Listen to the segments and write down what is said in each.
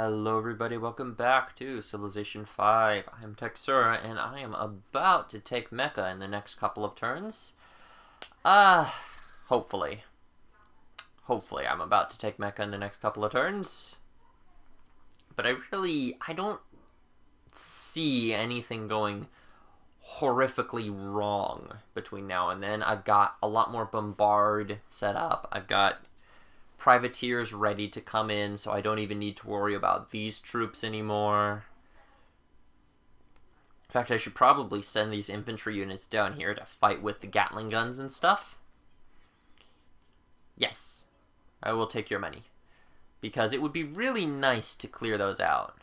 Hello everybody, welcome back to Civilization 5. I'm Texura, and I am about to take Mecca in the next couple of turns. Hopefully. Hopefully I'm about to take Mecca in the next couple of turns. But I don't see anything going horrifically wrong between now and then. I've got a lot more bombard set up. I've got privateers ready to come in, so I don't even need to worry about these troops anymore. In fact, I should probably send these infantry units down here to fight with the Gatling guns and stuff. Yes, I will take your money, because it would be really nice to clear those out.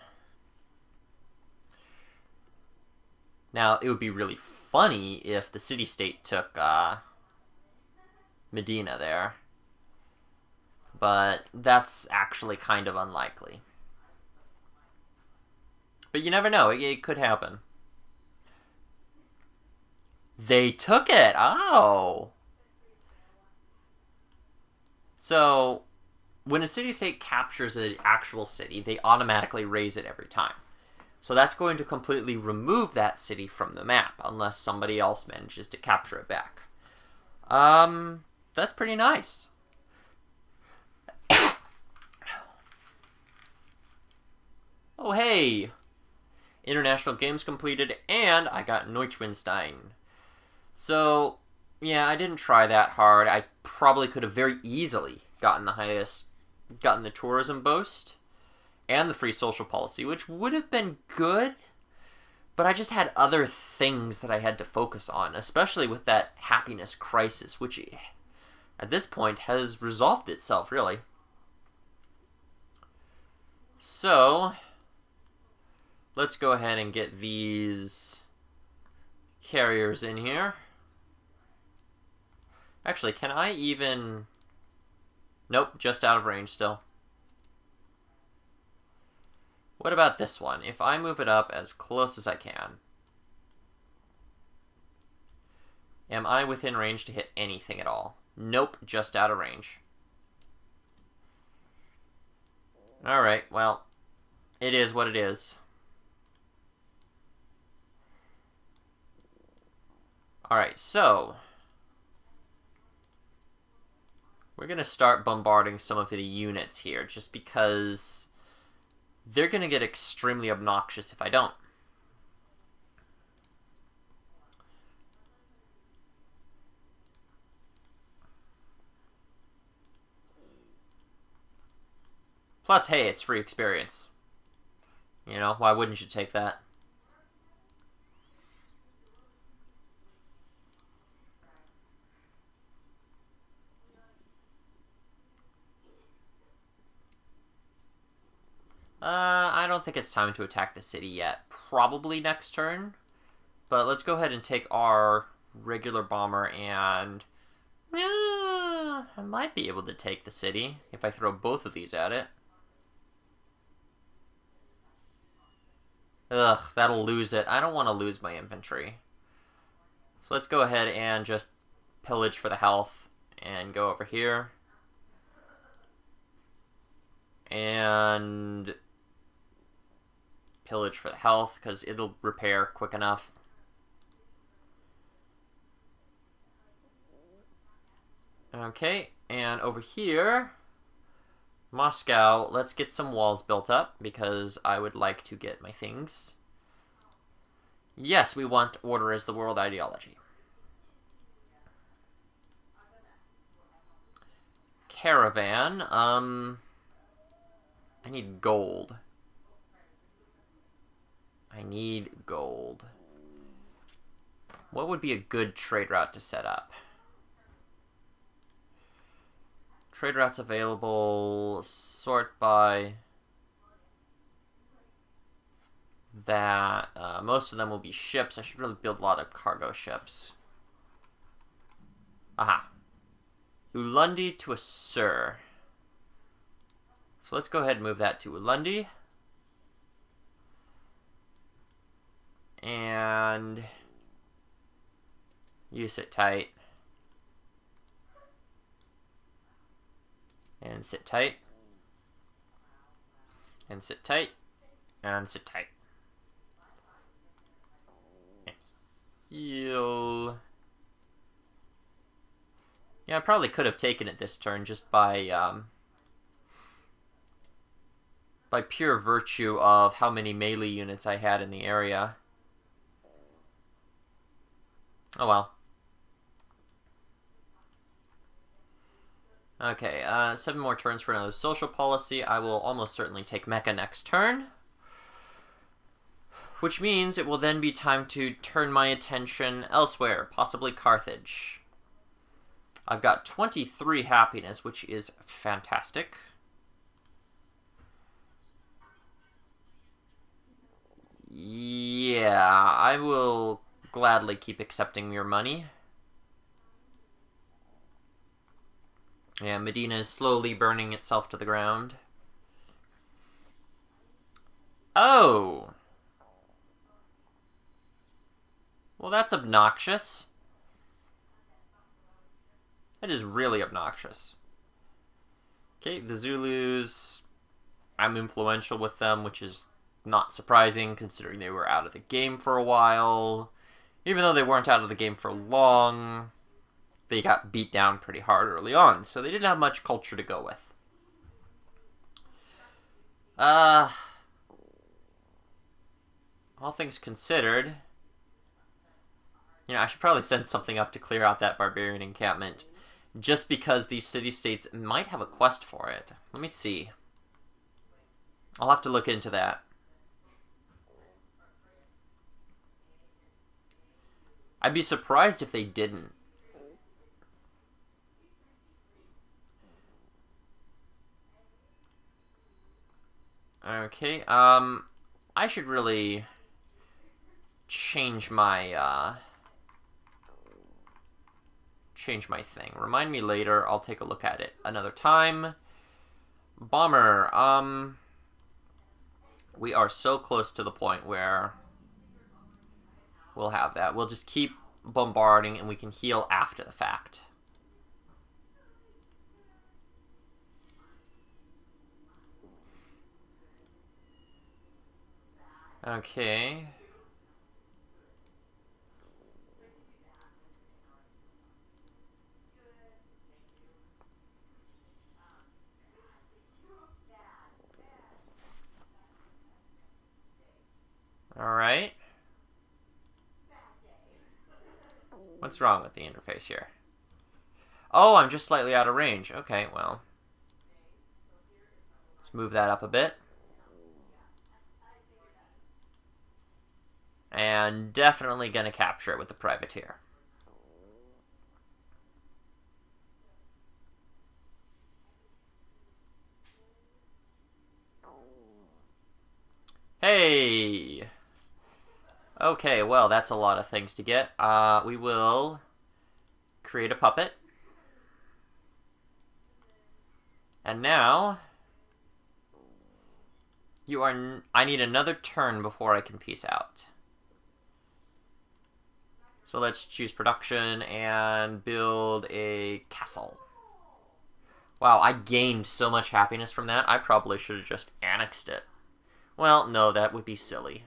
Now, it would be really funny if the city-state took Medina there. But that's actually kind of unlikely. But you never know, it could happen. They took it! Oh! So, when a city-state captures an actual city, they automatically raise it every time. So that's going to completely remove that city from the map, unless somebody else manages to capture it back. That's pretty nice. Oh, hey! International games completed, and I got Neuschwanstein. So, yeah, I didn't try that hard. I probably could have very easily gotten the tourism boast and the free social policy, which would have been good, but I just had other things that I had to focus on, especially with that happiness crisis, which at this point has resolved itself, really. So, let's go ahead and get these carriers in here. Actually, can I even... Nope, just out of range still. What about this one? If I move it up as close as I can, am I within range to hit anything at all? Nope, just out of range. Alright, well, it is what it is. Alright, so we're going to start bombarding some of the units here, just because they're going to get extremely obnoxious if I don't. Plus, hey, it's free experience. You know, why wouldn't you take that? I don't think it's time to attack the city yet. Probably next turn. But let's go ahead and take our regular bomber and... I might be able to take the city if I throw both of these at it. Ugh, that'll lose it. I don't want to lose my infantry. So let's go ahead and just pillage for the health and go over here. And pillage for the health, because it'll repair quick enough. Okay, and over here, Moscow, let's get some walls built up, because I would like to get my things. Yes, we want order as the world ideology. Caravan, I need gold. I need gold. What would be a good trade route to set up? Trade routes available, sort by that. Most of them will be ships. I should really build a lot of cargo ships. Aha. Ulundi to Assur. So let's go ahead and move that to Ulundi. And you sit tight. And sit tight. And sit tight. And sit tight. And heal. Yeah, I probably could have taken it this turn just by pure virtue of how many melee units I had in the area. Oh well. Okay, 7 more turns for another social policy. I will almost certainly take Mecha next turn. Which means it will then be time to turn my attention elsewhere, possibly Carthage. I've got 23 happiness, which is fantastic. Yeah, I will gladly keep accepting your money. Yeah, Medina is slowly burning itself to the ground. Oh! Well, that's obnoxious. That is really obnoxious. Okay, the Zulus, I'm influential with them, which is not surprising considering they were out of the game for a while. Even though they weren't out of the game for long, they got beat down pretty hard early on, so they didn't have much culture to go with. All things considered, I should probably send something up to clear out that barbarian encampment, just because these city-states might have a quest for it. Let me see. I'll have to look into that. I'd be surprised if they didn't. Okay, I should really change my thing. Remind me later, I'll take a look at it another time. Bomber, we are so close to the point where we'll have that. We'll just keep bombarding and we can heal after the fact. Okay. Alright. What's wrong with the interface here? Oh, I'm just slightly out of range. Okay, well. Let's move that up a bit. And definitely gonna capture it with the privateer. Hey! Okay, well, that's a lot of things to get. We will create a puppet. And now, I need another turn before I can peace out. So let's choose production and build a castle. Wow, I gained so much happiness from that, I probably should have just annexed it. Well, no, that would be silly.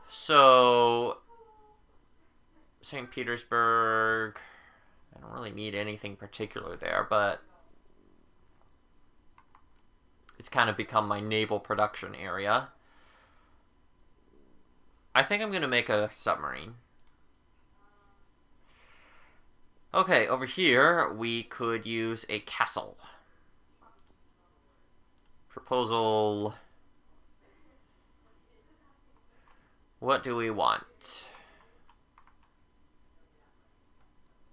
So, St. Petersburg, I don't really need anything particular there, but it's kind of become my naval production area. I think I'm going to make a submarine. Okay, over here, we could use a castle. Proposal. What do we want?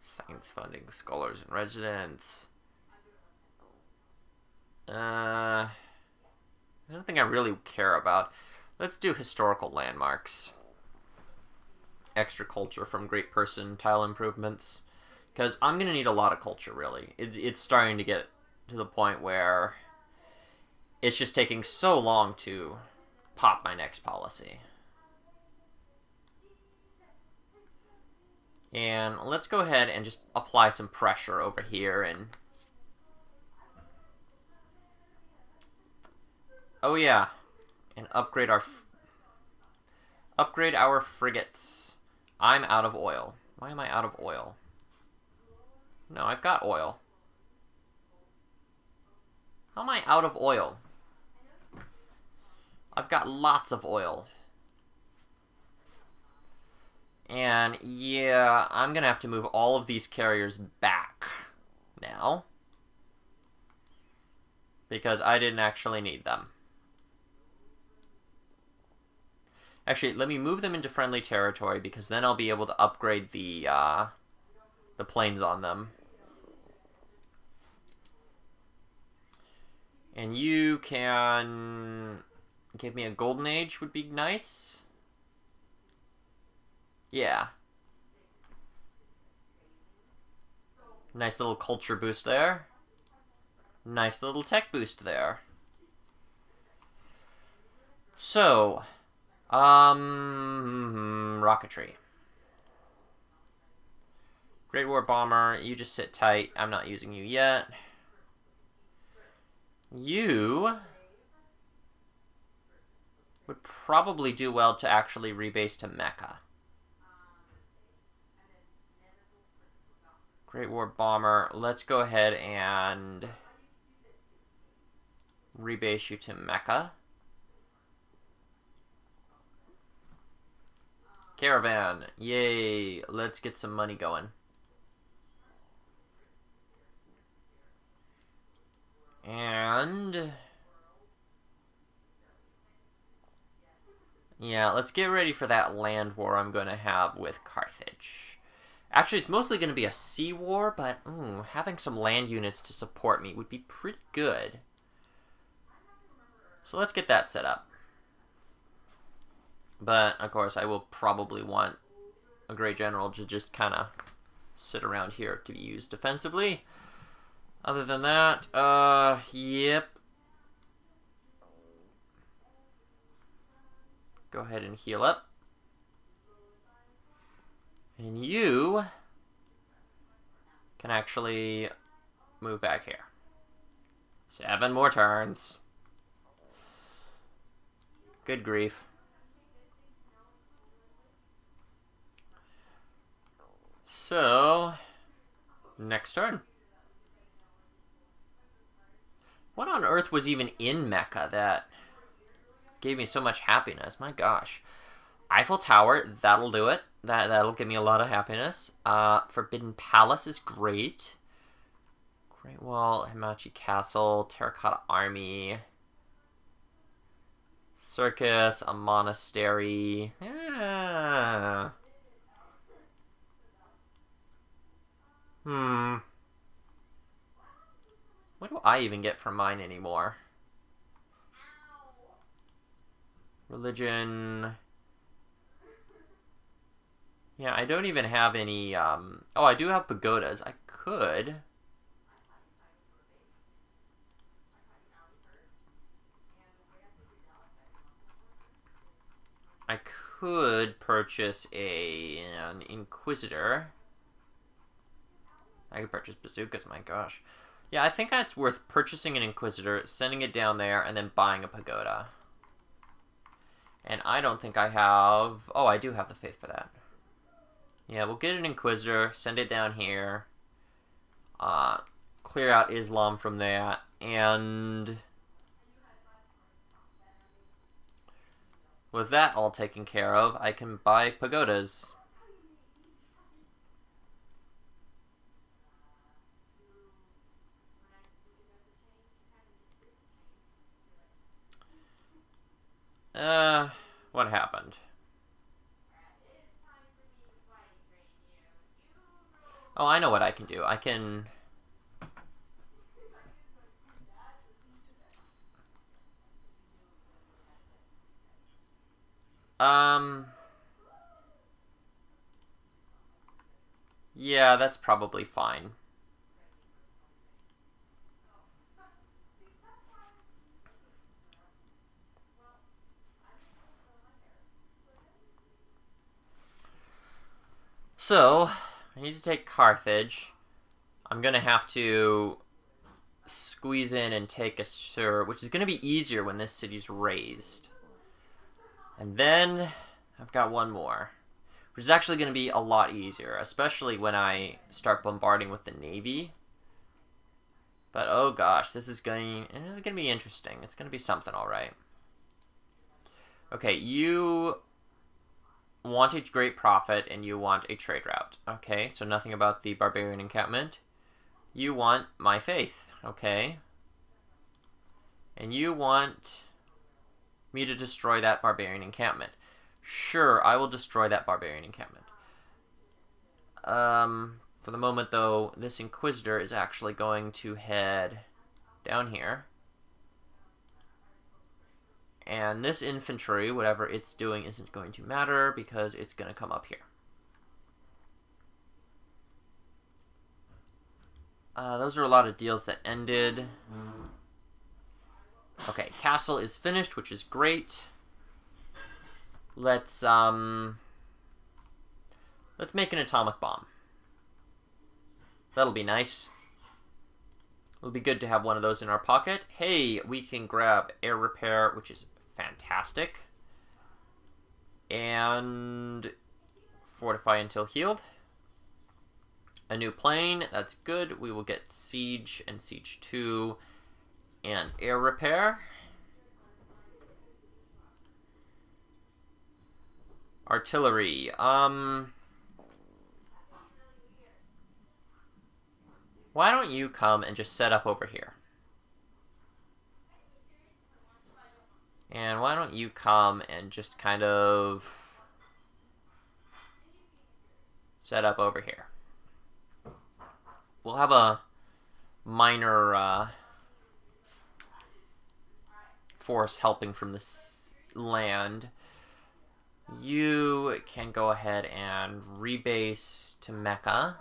Science funding, scholars in residence. I don't think I really care about. Let's do historical landmarks. Extra culture from great person, tile improvements. Because I'm going to need a lot of culture, really. It's starting to get to the point where it's just taking so long to pop my next policy. And let's go ahead and just apply some pressure over here and Oh yeah, and upgrade our frigates. I'm out of oil. Why am I out of oil? No, I've got oil. How am I out of oil? I've got lots of oil. And yeah, I'm gonna have to move all of these carriers back now. Because I didn't actually need them. Actually, let me move them into friendly territory because then I'll be able to upgrade the planes on them. And you can give me a golden age would be nice. Yeah. Nice little culture boost there. Nice little tech boost there. So, rocketry. Great War Bomber, you just sit tight. I'm not using you yet. You would probably do well to actually rebase to Mecca. Great War Bomber, let's go ahead and rebase you to Mecca. Caravan, yay, let's get some money going. And yeah, let's get ready for that land war I'm going to have with Carthage. Actually, it's mostly going to be a sea war, but having some land units to support me would be pretty good. So let's get that set up. But, of course, I will probably want a Great General to just kind of sit around here to be used defensively. Other than that, yep. Go ahead and heal up. And you can actually move back here. 7 more turns. Good grief. So, next turn. What on earth was even in Mecca that gave me so much happiness? My gosh. Eiffel Tower, that'll do it. That'll give me a lot of happiness. Forbidden Palace is great. Great Wall, Hamachi Castle, Terracotta Army, Circus, a monastery. Yeah. What do I even get from mine anymore? Religion. Yeah, I don't even have any, oh, I do have pagodas. I could. I could purchase an Inquisitor. I could purchase bazookas, my gosh. Yeah, I think that's worth purchasing an Inquisitor, sending it down there, and then buying a pagoda. And I don't think I have... Oh, I do have the faith for that. Yeah, we'll get an Inquisitor, send it down here. Clear out Islam from that, and... with that all taken care of, I can buy pagodas. What happened? Oh, I know what I can do. I can... Yeah, that's probably fine. So, I need to take Carthage. I'm gonna have to squeeze in and take a Sur, which is going to be easier when this city's raised. And then I've got one more, which is actually going to be a lot easier, especially when I start bombarding with the Navy. But oh gosh, this is going to be interesting. It's going to be something, all right. Okay, you want a great profit and you want a trade route. Okay, so nothing about the barbarian encampment. You want my faith. Okay. And you want me to destroy that barbarian encampment. Sure, I will destroy that barbarian encampment. For the moment, though, this Inquisitor is actually going to head down here. And this infantry, whatever it's doing, isn't going to matter because it's going to come up here. Those are a lot of deals that ended. Okay, castle is finished, which is great. Let's make an atomic bomb. That'll be nice. It'll be good to have one of those in our pocket. Hey, we can grab air repair, which is fantastic. And fortify until healed. A new plane, that's good. We will get siege and siege 2 and air repair. Artillery. Why don't you come and just set up over here? And why don't you come and just kind of set up over here? We'll have a minor force helping from this land. You can go ahead and rebase to Mecca.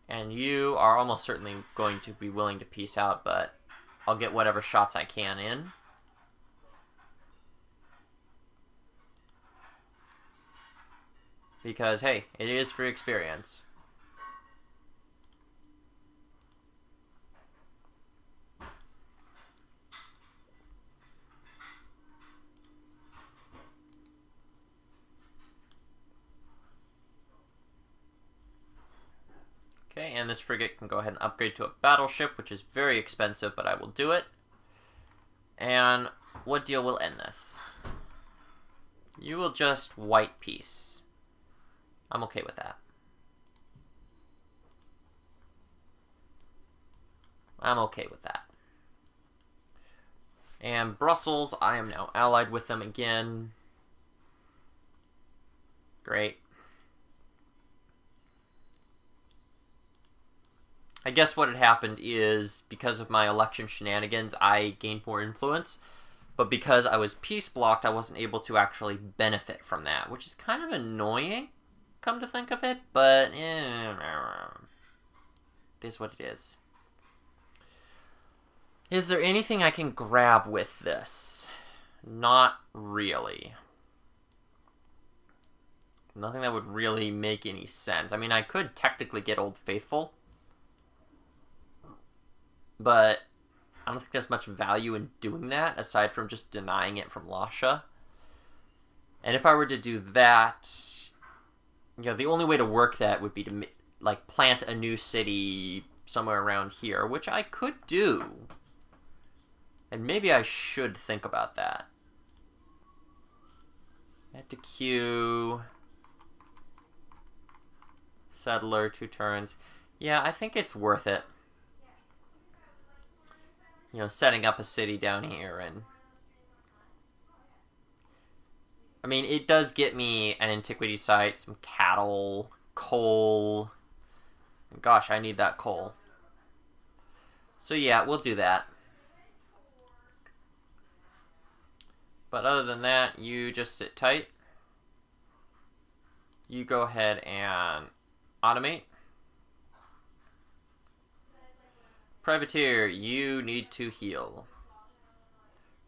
And you are almost certainly going to be willing to peace out, but I'll get whatever shots I can in. Because, hey, it is free experience. Okay, and this frigate can go ahead and upgrade to a battleship, which is very expensive, but I will do it. And what deal will end this? You will just white peace. I'm okay with that. I'm okay with that. And Brussels, I am now allied with them again. Great. I guess what had happened is, because of my election shenanigans, I gained more influence. But because I was peace blocked, I wasn't able to actually benefit from that, which is kind of annoying, come to think of it. But, it is what it is. Is there anything I can grab with this? Not really. Nothing that would really make any sense. I mean, I could technically get Old Faithful, but I don't think there's much value in doing that, aside from just denying it from Lasha. And if I were to do that, you know, the only way to work that would be to, like, plant a new city somewhere around here, which I could do. And maybe I should think about that. Add to queue. Settler, 2 turns. Yeah, I think it's worth it. You know, setting up a city down here, and I mean, it does get me an antiquity site, some cattle, coal. Gosh, I need that coal. So yeah, we'll do that. But other than that, you just sit tight. You go ahead and automate. Privateer, you need to heal.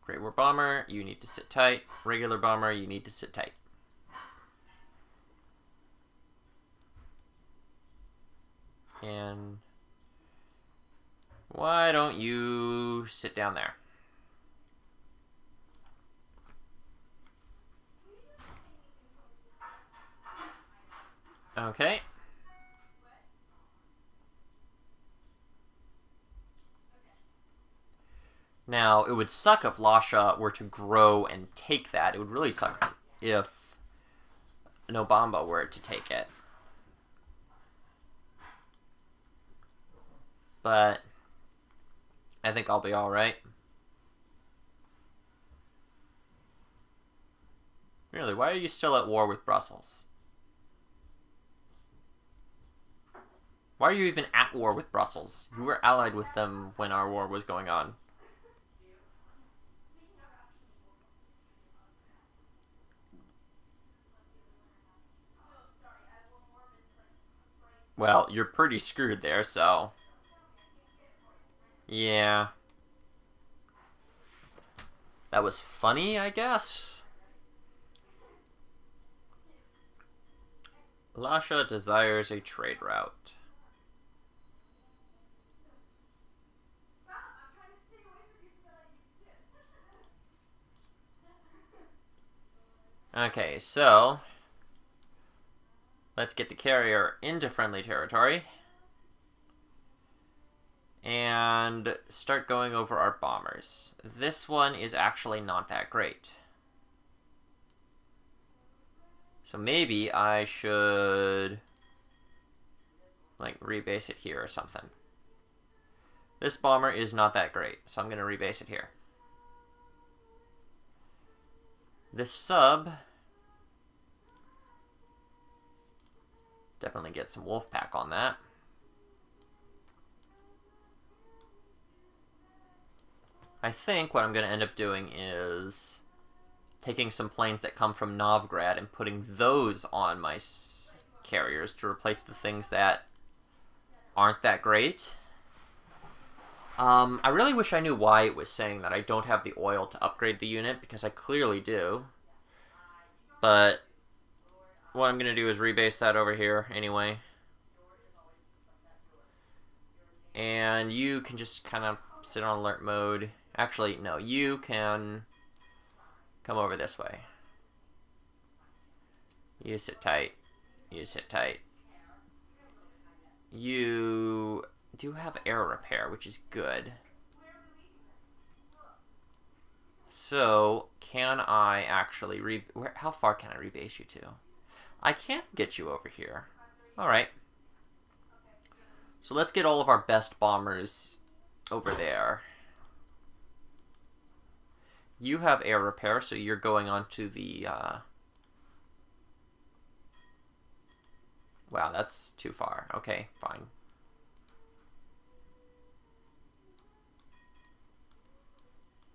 Great War Bomber, you need to sit tight. Regular Bomber, you need to sit tight. And why don't you sit down there? Okay. Now, it would suck if Lasha were to grow and take that. It would really suck if Nobamba were to take it. But I think I'll be alright. Really, why are you still at war with Brussels? Why are you even at war with Brussels? You were allied with them when our war was going on. Well, you're pretty screwed there, so... yeah. That was funny, I guess? Lasha desires a trade route. Okay, so... let's get the carrier into friendly territory. And start going over our bombers. This one is actually not that great. So maybe I should... like, rebase it here or something. This bomber is not that great, so I'm going to rebase it here. This sub... definitely get some wolf pack on that. I think what I'm going to end up doing is taking some planes that come from Novgorod and putting those on my carriers to replace the things that aren't that great. I really wish I knew why it was saying that I don't have the oil to upgrade the unit, because I clearly do. But what I'm going to do is rebase that over here anyway. And you can just kind of sit on alert mode. Actually, no, you can come over this way. You sit tight. You sit tight. You do have air repair, which is good. So, can I actually how far can I rebase you to? I can't get you over here. Alright. So let's get all of our best bombers over there. You have air repair, so you're going on to the... wow, that's too far. Okay, fine.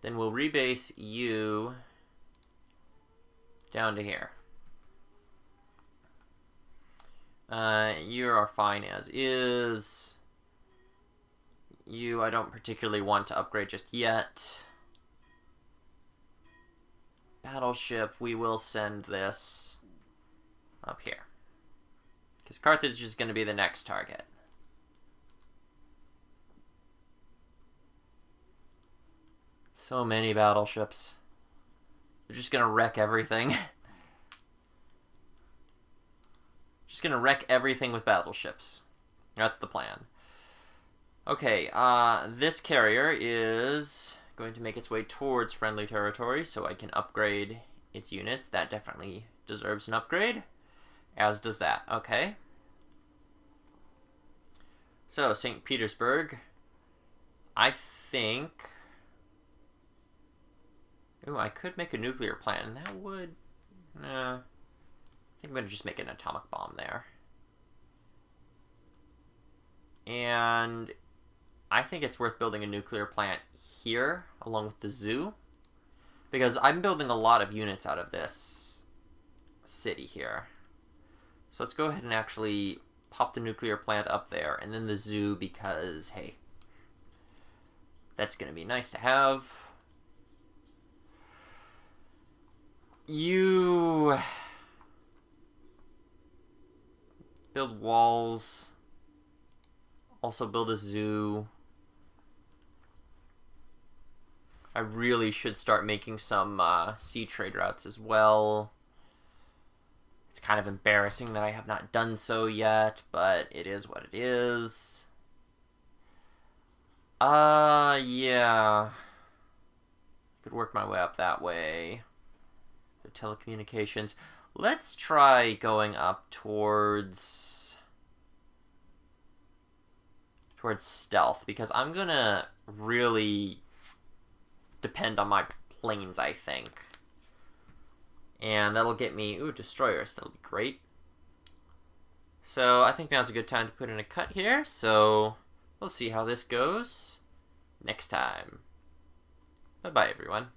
Then we'll rebase you down to here. You are fine as is. You, I don't particularly want to upgrade just yet. Battleship, we will send this up here. Because Carthage is going to be the next target. So many battleships. They're just going to wreck everything. Just going to wreck everything with battleships. That's the plan. Okay, this carrier is going to make its way towards friendly territory, so I can upgrade its units. That definitely deserves an upgrade, as does that. Okay. So, St. Petersburg. I think... ooh, I could make a nuclear plant, and that would... nah. I think I'm going to just make an atomic bomb there. And I think it's worth building a nuclear plant here, along with the zoo. Because I'm building a lot of units out of this city here. So let's go ahead and actually pop the nuclear plant up there, and then the zoo, because, hey, that's going to be nice to have. You... build walls. also build a zoo. I really should start making some sea trade routes as well. It's kind of embarrassing that I have not done so yet, but it is what it is. Yeah. Could work my way up that way. The telecommunications. Let's try going up towards stealth, because I'm gonna really depend on my planes, I think. And that'll get me, destroyers, that'll be great. So I think now's a good time to put in a cut here, so we'll see how this goes next time. Bye-bye, everyone.